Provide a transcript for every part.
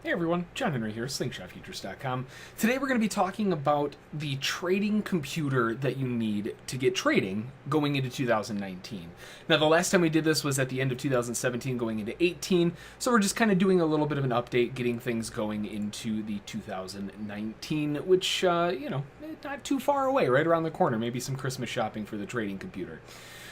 Hey everyone, John Henry here, SlingshotFutures.com. Today we're going to be talking about the trading computer that you need to get trading going into 2019. Now the last time we did this was at the end of 2017 going into 18, so we're just kind of doing a little bit of an update, getting things going into the 2019, which, not too far away, right around the corner, maybe some Christmas shopping for the trading computer.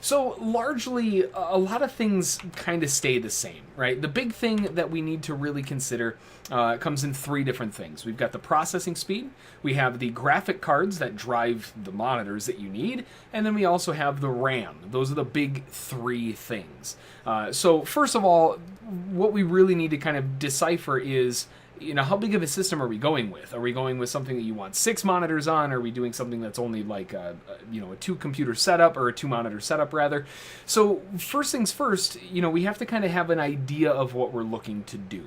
So largely, a lot of things kind of stay the same, right? The big thing that we need to really consider comes in three different things. We've got the processing speed, we have the graphic cards that drive the monitors that you need, and then we also have the RAM. Those are the big three things. So first of all, what we really need to kind of decipher is, how big of a system are we going with? Are we going with something that you want 6 monitors on? Are we doing something that's only like a 2-computer setup, or a 2-monitor setup rather? So first things first, we have to kind of have an idea of what we're looking to do.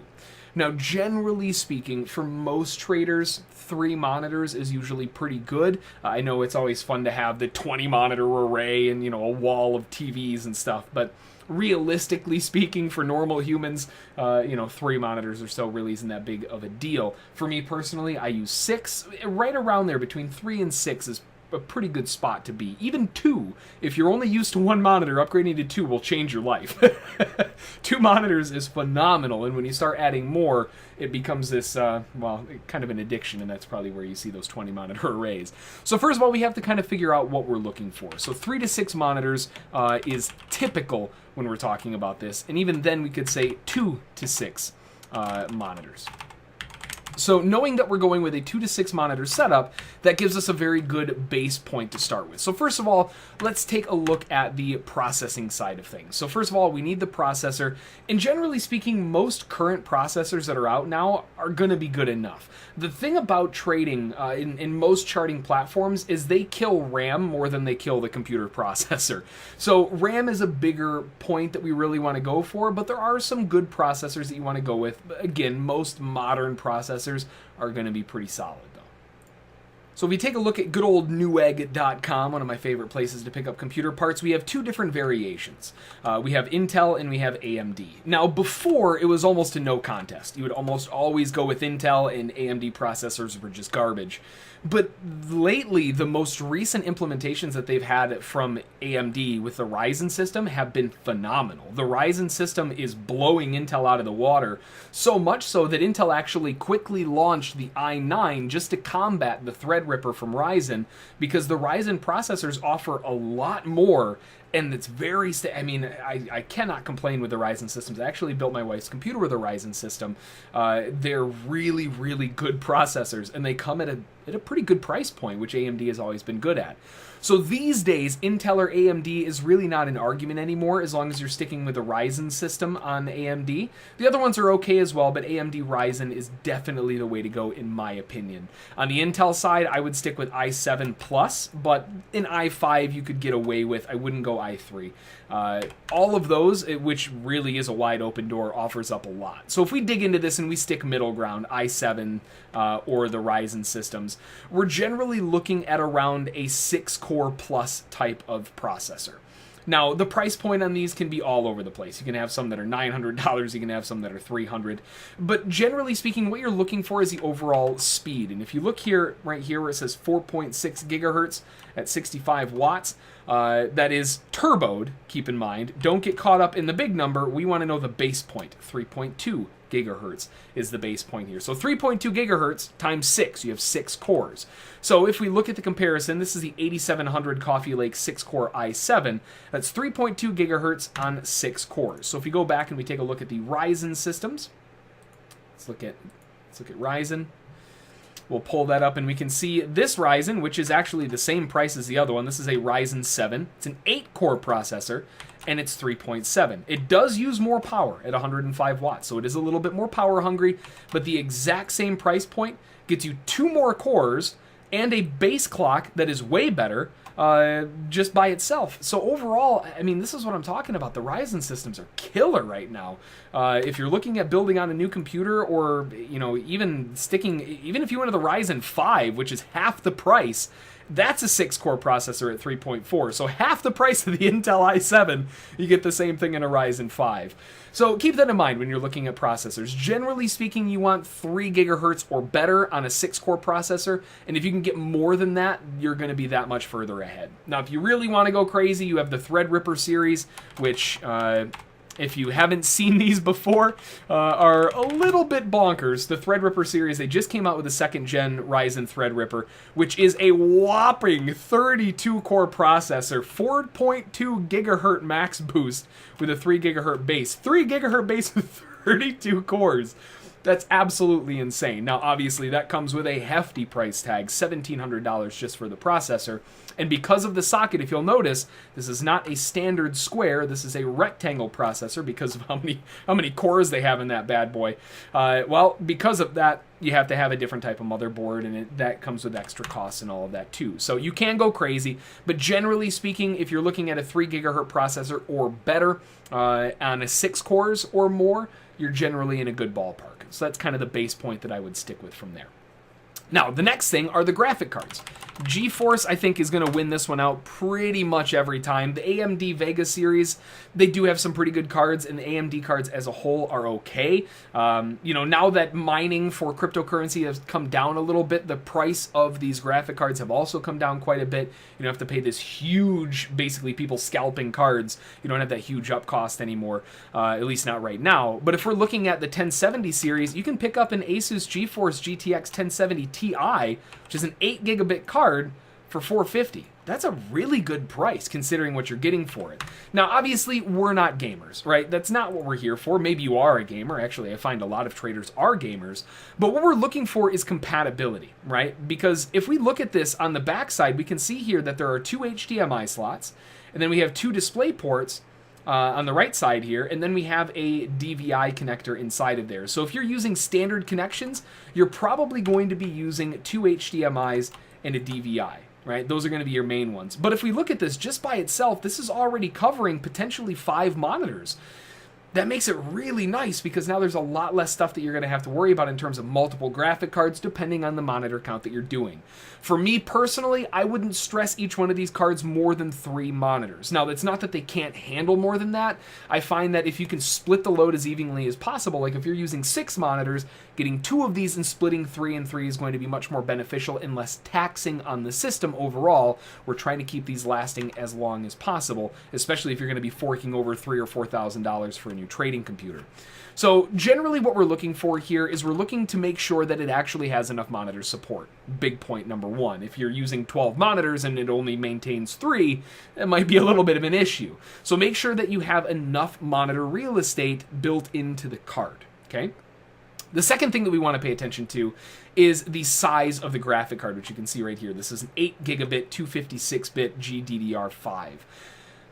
Now, generally speaking, for most traders, 3 monitors is usually pretty good. I know it's always fun to have the 20-monitor array and, a wall of TVs and stuff, but realistically speaking, for normal humans, 3 monitors or so really isn't that big of a deal. For me personally, I use 6. Right around there, between 3 and 6 is a pretty good spot to be. Even 2, if you're only used to 1 monitor, upgrading to 2 will change your life. 2 monitors is phenomenal, and when you start adding more, it becomes this, kind of an addiction, and that's probably where you see those 20-monitor arrays. So first of all, we have to kind of figure out what we're looking for. So 3 to 6 monitors is typical when we're talking about this, and even then we could say 2 to 6 monitors. So knowing that we're going with a 2 to 6 monitor setup, that gives us a very good base point to start with. So first of all, let's take a look at the processing side of things. So first of all, we need the processor, and generally speaking, most current processors that are out now are going to be good enough. The thing about trading in most charting platforms is they kill RAM more than they kill the computer processor. So RAM is a bigger point that we really want to go for, but there are some good processors that you want to go with. Again, most modern processors are going to be pretty solid though. So if we take a look at good old Newegg.com, one of my favorite places to pick up computer parts, we have 2 different variations. We have Intel and we have AMD. Now before, it was almost a no contest. You would almost always go with Intel, and AMD processors were just garbage. But lately, the most recent implementations that they've had from AMD with the Ryzen system have been phenomenal. The Ryzen system is blowing Intel out of the water, so much so that Intel actually quickly launched the i9 just to combat the Threadripper from Ryzen, because the Ryzen processors offer a lot more, and it's very I cannot complain with the Ryzen systems. I actually built my wife's computer with a Ryzen system. They're really, really good processors, and they come at a pretty good price point, which AMD has always been good at. So these days, Intel or AMD is really not an argument anymore, as long as you're sticking with the Ryzen system on AMD. The other ones are okay as well, but AMD Ryzen is definitely the way to go, in my opinion. On the Intel side, I would stick with i7 Plus, but an i5 you could get away with. I wouldn't go i3. All of those, which really is a wide open door, offers up a lot. So if we dig into this and we stick middle ground, i7 or the Ryzen systems, we're generally looking at around a 6-core plus type of processor. Now, the price point on these can be all over the place. You can have some that are $900, you can have some that are $300. But generally speaking, what you're looking for is the overall speed. And if you look here, right here where it says 4.6 gigahertz at 65 watts, that is turboed, keep in mind. Don't get caught up in the big number. We want to know the base point. 3.2 gigahertz is the base point here. So 3.2 gigahertz times 6, you have 6 cores. So if we look at the comparison, this is the 8700 Coffee Lake 6-core i7. That's 3.2 gigahertz on 6 cores. So if we go back and we take a look at the Ryzen systems, let's look at Ryzen. We'll pull that up and we can see this Ryzen, which is actually the same price as the other one. This is a Ryzen 7. It's an 8-core processor, and it's 3.7. It does use more power at 105 watts, so it is a little bit more power hungry, but the exact same price point gets you 2 more cores and a base clock that is way better just by itself. So overall, I mean, this is what I'm talking about. The Ryzen systems are killer right now. If you're looking at building on a new computer, or even if you went to the Ryzen 5, which is half the price, That's a 6-core processor at 3.4. So half the price of the Intel i7, you get the same thing in a Ryzen 5. So keep that in mind when you're looking at processors. Generally speaking, you want 3 gigahertz or better on a 6-core processor, and if you can get more than that, you're going to be that much further ahead. Now, if you really want to go crazy, you have the Threadripper series, which, if you haven't seen these before, are a little bit bonkers. The Threadripper series, they just came out with a 2nd gen Ryzen Threadripper, which is a whopping 32-core processor, 4.2 gigahertz max boost with a 3 gigahertz base. 3 gigahertz base with 32 cores. That's absolutely insane. Now, obviously, that comes with a hefty price tag, $1,700 just for the processor. And because of the socket, if you'll notice, this is not a standard square. This is a rectangle processor because of how many cores they have in that bad boy. Well, because of that, you have to have a different type of motherboard, and that comes with extra costs and all of that too. So you can go crazy, but generally speaking, if you're looking at a 3 gigahertz processor or better on a 6 cores or more, you're generally in a good ballpark. So that's kind of the base point that I would stick with from there. Now, the next thing are the graphic cards. GeForce, I think, is going to win this one out pretty much every time. The AMD Vega series, they do have some pretty good cards, and the AMD cards as a whole are okay. Now that mining for cryptocurrency has come down a little bit, the price of these graphic cards have also come down quite a bit. You don't have to pay this huge, basically people scalping cards. You don't have that huge up cost anymore, at least not right now. But if we're looking at the 1070 series, you can pick up an Asus GeForce GTX 1070 Ti, which is an 8 gigabit card for $450. That's a really good price considering what you're getting for it. Now, obviously, we're not gamers, right? That's not what we're here for. Maybe you are a gamer. Actually, I find a lot of traders are gamers. But what we're looking for is compatibility, right? Because if we look at this on the backside, we can see here that there are 2 HDMI slots, and then we have 2 display ports on the right side here, and then we have a DVI connector inside of there. So if you're using standard connections, you're probably going to be using 2 HDMIs and a DVI, right? Those are going to be your main ones. But if we look at this just by itself, this is already covering potentially 5 monitors. That makes it really nice because now there's a lot less stuff that you're going to have to worry about in terms of multiple graphic cards depending on the monitor count that you're doing. For me personally, I wouldn't stress each one of these cards more than 3 monitors. Now, that's not that they can't handle more than that. I find that if you can split the load as evenly as possible, like if you're using 6 monitors, getting 2 of these and splitting 3 and 3 is going to be much more beneficial and less taxing on the system overall. We're trying to keep these lasting as long as possible, especially if you're going to be forking over $3,000 or $4,000 for a new trading computer. So generally what we're looking for here is we're looking to make sure that it actually has enough monitor support. Big point number 1. If you're using 12 monitors and it only maintains 3, that might be a little bit of an issue. So make sure that you have enough monitor real estate built into the card, okay? The second thing that we want to pay attention to is the size of the graphic card, which you can see right here. This is an 8 gigabit 256-bit GDDR5.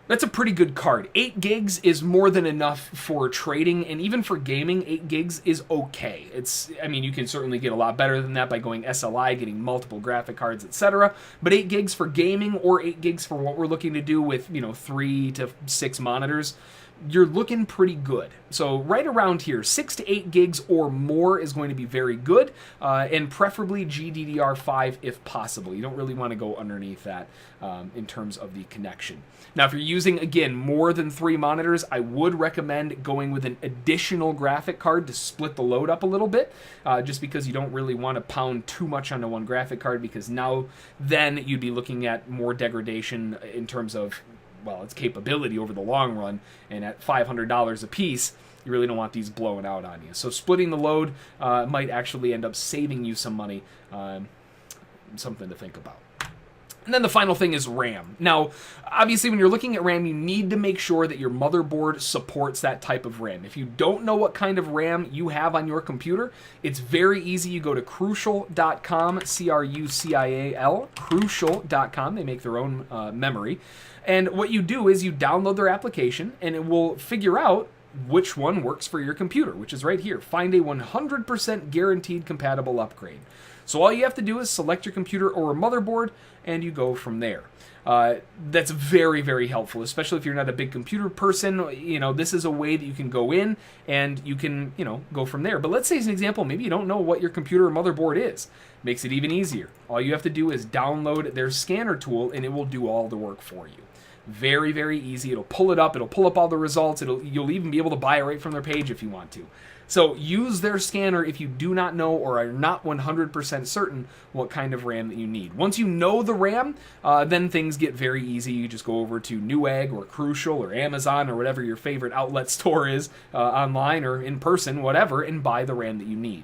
That's a pretty good card. 8 gigs is more than enough for trading, and even for gaming, 8 gigs is okay. You can certainly get a lot better than that by going SLI, getting multiple graphic cards, etc. But 8 gigs for gaming or 8 gigs for what we're looking to do with, 3 to 6 monitors, you're looking pretty good. So right around here, 6 to 8 gigs or more is going to be very good, and preferably GDDR5 if possible. You don't really want to go underneath that in terms of the connection. Now, if you're using, again, more than 3 monitors, I would recommend going with an additional graphic card to split the load up a little bit, just because you don't really want to pound too much onto one graphic card, because then you'd be looking at more degradation in terms of, well, its capability over the long run, and at $500 a piece, you really don't want these blowing out on you. So splitting the load might actually end up saving you some money, something to think about. And then the final thing is RAM. Now, obviously, when you're looking at RAM, you need to make sure that your motherboard supports that type of RAM. If you don't know what kind of RAM you have on your computer, it's very easy. You go to Crucial.com, C-R-U-C-I-A-L, Crucial.com. They make their own memory. And what you do is you download their application, and it will figure out which one works for your computer, which is right here. Find a 100% guaranteed compatible upgrade. So all you have to do is select your computer or a motherboard, and you go from there. That's very, very helpful, especially if you're not a big computer person. This is a way that you can go in and you can, go from there. But let's say as an example, maybe you don't know what your computer or motherboard is. Makes it even easier. All you have to do is download their scanner tool, and it will do all the work for you. Very, very easy. It'll pull it up. It'll pull up all the results. You'll even be able to buy it right from their page if you want to. So use their scanner if you do not know or are not 100% certain what kind of RAM that you need. Once you know the RAM, then things get very easy. You just go over to Newegg or Crucial or Amazon or whatever your favorite outlet store is, online or in person, whatever, and buy the RAM that you need.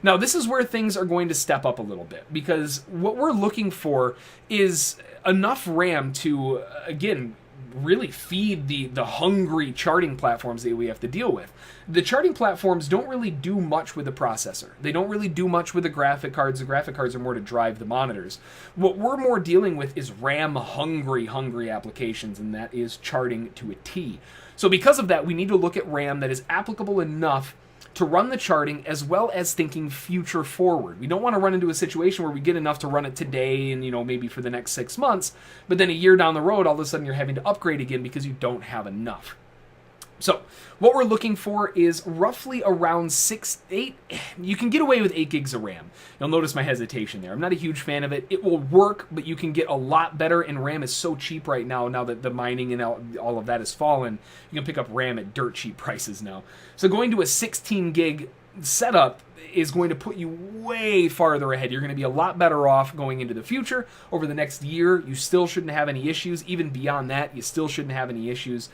Now, this is where things are going to step up a little bit, because what we're looking for is enough RAM to, again, really feed the hungry charting platforms that we have to deal with. The charting platforms don't really do much with the processor. They don't really do much with the graphic cards. The graphic cards are more to drive the monitors. What we're more dealing with is RAM-hungry applications, and that is charting to a T. So because of that, we need to look at RAM that is applicable enough to run the charting, as well as thinking future forward. We don't want to run into a situation where we get enough to run it today and, maybe for the next 6 months, but then a year down the road, all of a sudden you're having to upgrade again because you don't have enough. So what we're looking for is roughly around 8. You can get away with 8 gigs of RAM. You'll notice my hesitation there. I'm not a huge fan of it. It will work, but you can get a lot better, and RAM is so cheap right now that the mining and all of that has fallen. You can pick up RAM at dirt cheap prices now. So going to a 16 gig setup is going to put you way farther ahead. You're going to be a lot better off going into the future. Over the next year, you still shouldn't have any issues. Even beyond that, you still shouldn't have any issues.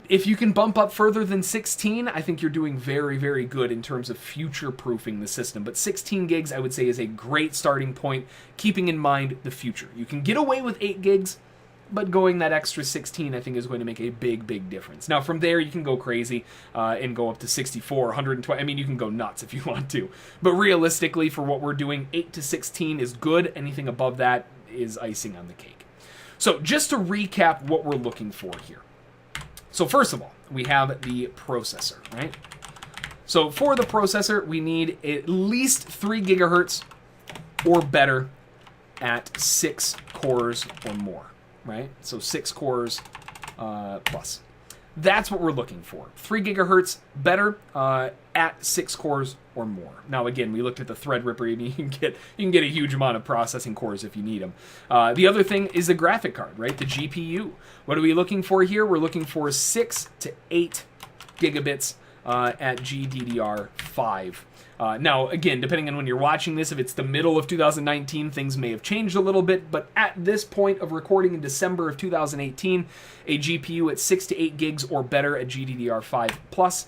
If you can bump up further than 16, I think you're doing very, very good in terms of future-proofing the system. But 16 gigs, I would say, is a great starting point, keeping in mind the future. You can get away with 8 gigs, but going that extra 16, I think, is going to make a big, big difference. Now, from there, you can go crazy and go up to 64, 120. I mean, you can go nuts if you want to. But realistically, for what we're doing, 8 to 16 is good. Anything above that is icing on the cake. So just to recap what we're looking for here. So first of all, we have the processor, right? So for the processor, we need at least 3 gigahertz or better at 6 cores or more, right? So 6 cores plus. That's what we're looking for. 3 gigahertz better at 6 cores or more. Now again, we looked at the Threadripper. You can get a huge amount of processing cores if you need them. The other thing is the graphic card, right? The GPU. What are we looking for here? We're looking for 6 to 8 gigabits at GDDR5. Now, again, depending on when you're watching this, if it's the middle of 2019, things may have changed a little bit, but at this point of recording in December of 2018, a GPU at 6 to 8 gigs or better at GDDR5 plus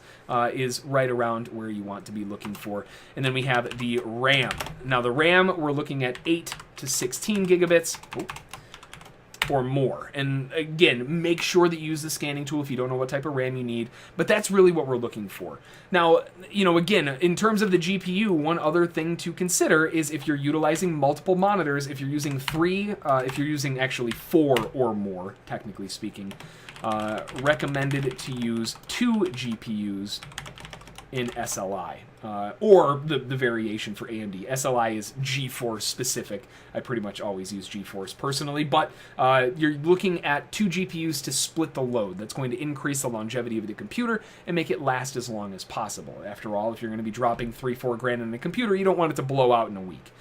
is right around where you want to be looking for. And then we have the RAM. Now, the RAM, we're looking at 8 to 16 gigabits. Or more. And again, make sure that you use the scanning tool if you don't know what type of RAM you need, but that's really what we're looking for. Now, again, in terms of the GPU, one other thing to consider is if you're utilizing multiple monitors, if you're using 3, if you're using actually 4 or more, technically speaking, recommended to use 2 GPUs in SLI. Or the variation for AMD. SLI is GeForce specific. I pretty much always use GeForce personally, but you're looking at 2 GPUs to split the load. That's going to increase the longevity of the computer and make it last as long as possible. After all, if you're going to be dropping $3-4 grand in a computer, you don't want it to blow out in a week.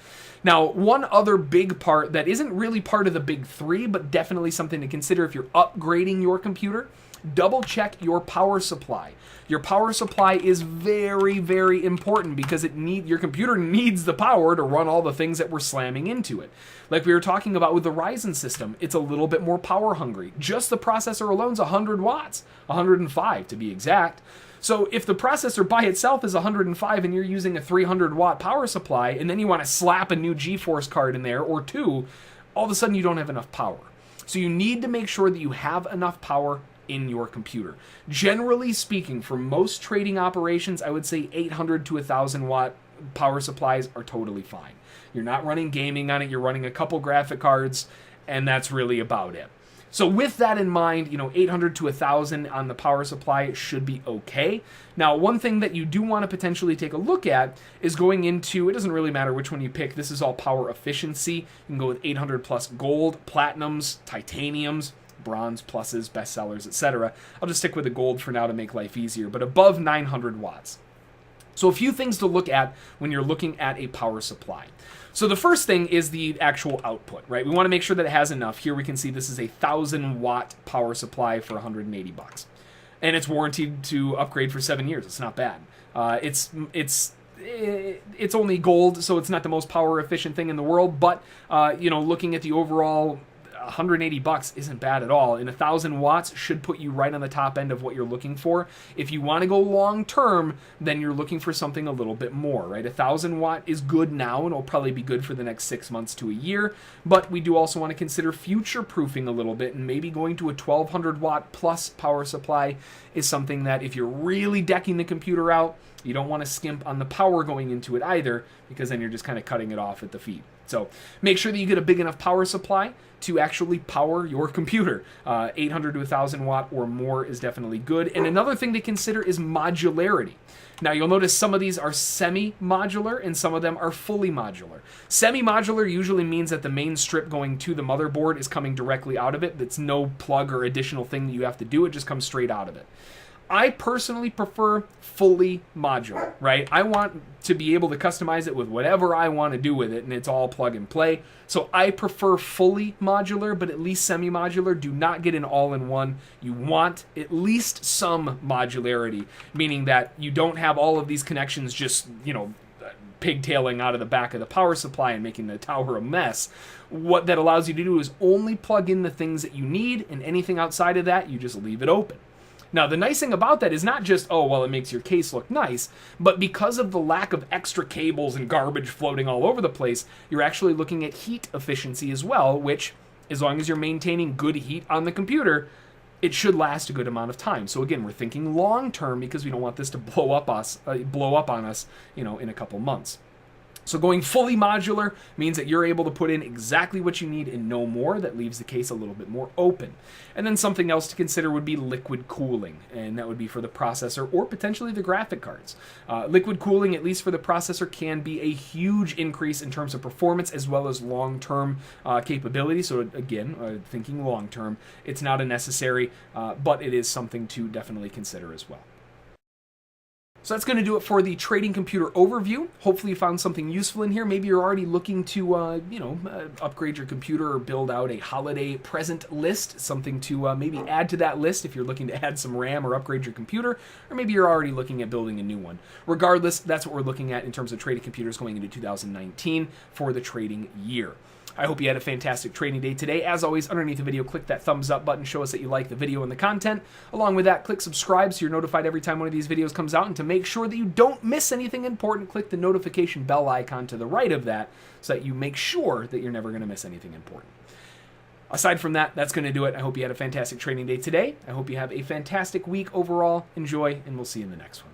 Now, one other big part that isn't really part of the big 3, but definitely something to consider if you're upgrading your computer, double check your power supply. Your power supply is very, very important because your computer needs the power to run all the things that we're slamming into it. Like we were talking about with the Ryzen system, it's a little bit more power hungry. Just the processor alone is 100 watts, 105 to be exact. So if the processor by itself is 105 and you're using a 300 watt power supply, and then you want to slap a new GeForce card in there or 2, all of a sudden you don't have enough power. So you need to make sure that you have enough power in your computer. Generally speaking, for most trading operations, I would say 800 to 1,000 watt power supplies are totally fine. You're not running gaming on it, you're running a couple graphic cards, and that's really about it. So with that in mind, 800 to 1,000 on the power supply should be okay. Now, one thing that you do want to potentially take a look at is going into, it doesn't really matter which one you pick, this is all power efficiency. You can go with 800 plus gold, platinums, titaniums, bronze pluses, bestsellers, etc. I'll just stick with the gold for now to make life easier, but above 900 watts. So a few things to look at when you're looking at a power supply. So the first thing is the actual output, right? We want to make sure that it has enough. Here we can see this is a 1,000 watt power supply for 180 bucks. And it's warranted to upgrade for 7 years. It's not bad. It's only gold, so it's not the most power efficient thing in the world, but looking at the overall, 180 bucks isn't bad at all, and 1,000 watts should put you right on the top end of what you're looking for. If you want to go long term, then you're looking for something a little bit more, right? 1,000 watt is good now, and it'll probably be good for the next 6 months to a year, but we do also want to consider future proofing a little bit, and maybe going to a 1,200 watt plus power supply is something that if you're really decking the computer out, you don't want to skimp on the power going into it either, because then you're just kind of cutting it off at the feet. So make sure that you get a big enough power supply to actually power your computer. 800 to 1,000 watt or more is definitely good. And another thing to consider is modularity. Now you'll notice some of these are semi-modular and some of them are fully modular. Semi-modular usually means that the main strip going to the motherboard is coming directly out of it. That's no plug or additional thing that you have to do. It just comes straight out of it. I personally prefer fully modular, right? I want to be able to customize it with whatever I want to do with it, and it's all plug and play. So I prefer fully modular, but at least semi-modular. Do not get an all-in-one. You want at least some modularity, meaning that you don't have all of these connections just, pigtailing out of the back of the power supply and making the tower a mess. What that allows you to do is only plug in the things that you need, and anything outside of that, you just leave it open. Now, the nice thing about that is not just, it makes your case look nice, but because of the lack of extra cables and garbage floating all over the place, you're actually looking at heat efficiency as well, which, as long as you're maintaining good heat on the computer, it should last a good amount of time. So again, we're thinking long term because we don't want this to blow up on us, in a couple months. So going fully modular means that you're able to put in exactly what you need and no more. That leaves the case a little bit more open. And then something else to consider would be liquid cooling, and that would be for the processor or potentially the graphic cards. Liquid cooling, at least for the processor, can be a huge increase in terms of performance as well as long-term capability. So again, thinking long-term, it's not a necessary, but it is something to definitely consider as well. So that's going to do it for the trading computer overview. Hopefully you found something useful in here. Maybe you're already looking to, upgrade your computer or build out a holiday present list, something to maybe add to that list if you're looking to add some RAM or upgrade your computer, or maybe you're already looking at building a new one. Regardless, that's what we're looking at in terms of trading computers going into 2019 for the trading year. I hope you had a fantastic trading day today. As always, underneath the video, click that thumbs up button. Show us that you like the video and the content. Along with that, click subscribe so you're notified every time one of these videos comes out. And to make sure that you don't miss anything important, click the notification bell icon to the right of that so that you make sure that you're never going to miss anything important. Aside from that, that's going to do it. I hope you had a fantastic trading day today. I hope you have a fantastic week overall. Enjoy, and we'll see you in the next one.